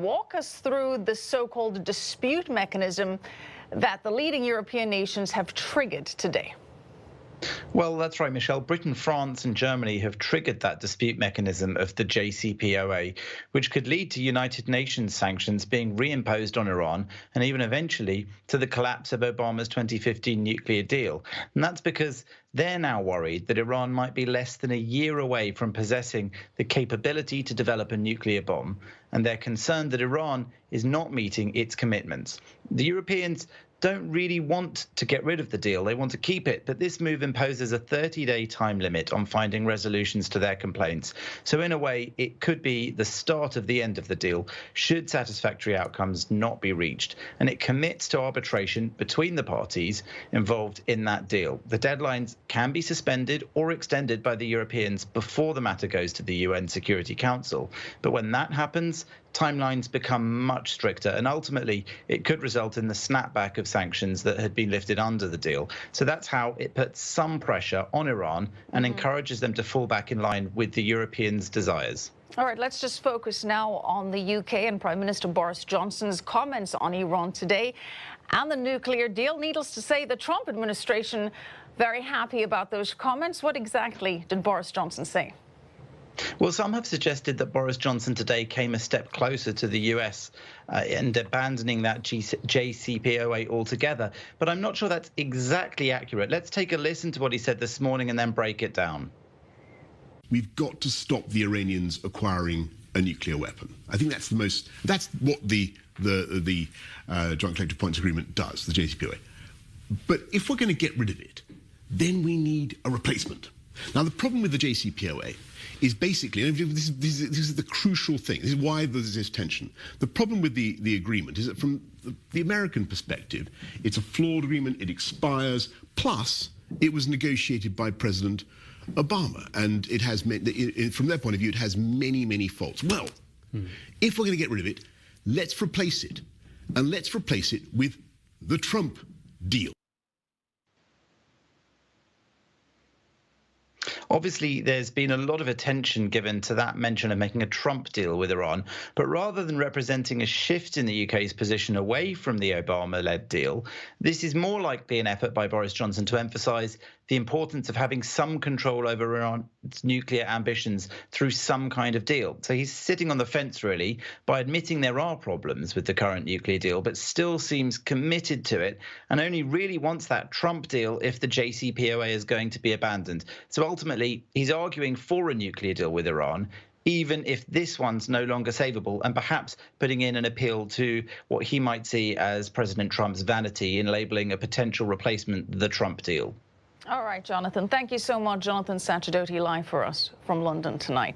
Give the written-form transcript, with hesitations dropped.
walk us through the so-called dispute mechanism that the leading European nations have triggered today. Well, that's right, Michelle. Britain, France and Germany have triggered that dispute mechanism of the JCPOA, which could lead to United Nations sanctions being reimposed on Iran and even eventually to the collapse of Obama's 2015 nuclear deal. And that's because they're now worried that Iran might be less than a year away from possessing the capability to develop a nuclear bomb, and they're concerned that Iran is not meeting its commitments. The Europeans don't really want to get rid of the deal. They want to keep it, but this move imposes a 30-day time limit on finding resolutions to their complaints. So in a way, it could be the start of the end of the deal should satisfactory outcomes not be reached. And it commits to arbitration between the parties involved in that deal. The deadlines can be suspended or extended by the Europeans before the matter goes to the UN Security Council. But when that happens, timelines become much stricter, and ultimately it could result in the snapback of sanctions that had been lifted under the deal. So that's how it puts some pressure on Iran and encourages them to fall back in line with the Europeans' desires. All right, let's just focus now on the UK and Prime Minister Boris Johnson's comments on Iran today and the nuclear deal. Needless to say, the Trump administration very happy about those comments. What exactly did Boris Johnson say? Well, some have suggested that Boris Johnson today came a step closer to the US and abandoning that JCPOA altogether. But I'm not sure that's exactly accurate. Let's take a listen to what he said this morning and then break it down. We've got to stop the Iranians acquiring a nuclear weapon. I think that's what the Joint Collective Points Agreement does, the JCPOA. But if we're going to get rid of it, then we need a replacement. Now, the problem with the JCPOA is basically, and this is the crucial thing, this is why there's this tension. The problem with the agreement is that from the American perspective, it's a flawed agreement, it expires, plus it was negotiated by President Obama, and it has, from their point of view, it has many, many faults. Well, if we're going to get rid of it, let's replace it, and let's replace it with the Trump deal. Obviously, there's been a lot of attention given to that mention of making a Trump deal with Iran, but rather than representing a shift in the UK's position away from the Obama-led deal, this is more likely an effort by Boris Johnson to emphasise the importance of having some control over Iran's nuclear ambitions through some kind of deal. So he's sitting on the fence, really, by admitting there are problems with the current nuclear deal, but still seems committed to it and only really wants that Trump deal if the JCPOA is going to be abandoned. So ultimately, he's arguing for a nuclear deal with Iran, even if this one's no longer savable, and perhaps putting in an appeal to what he might see as President Trump's vanity in labeling a potential replacement the Trump deal. All right, Jonathan. Thank you so much. Jonathan Sacerdoti live for us from London tonight.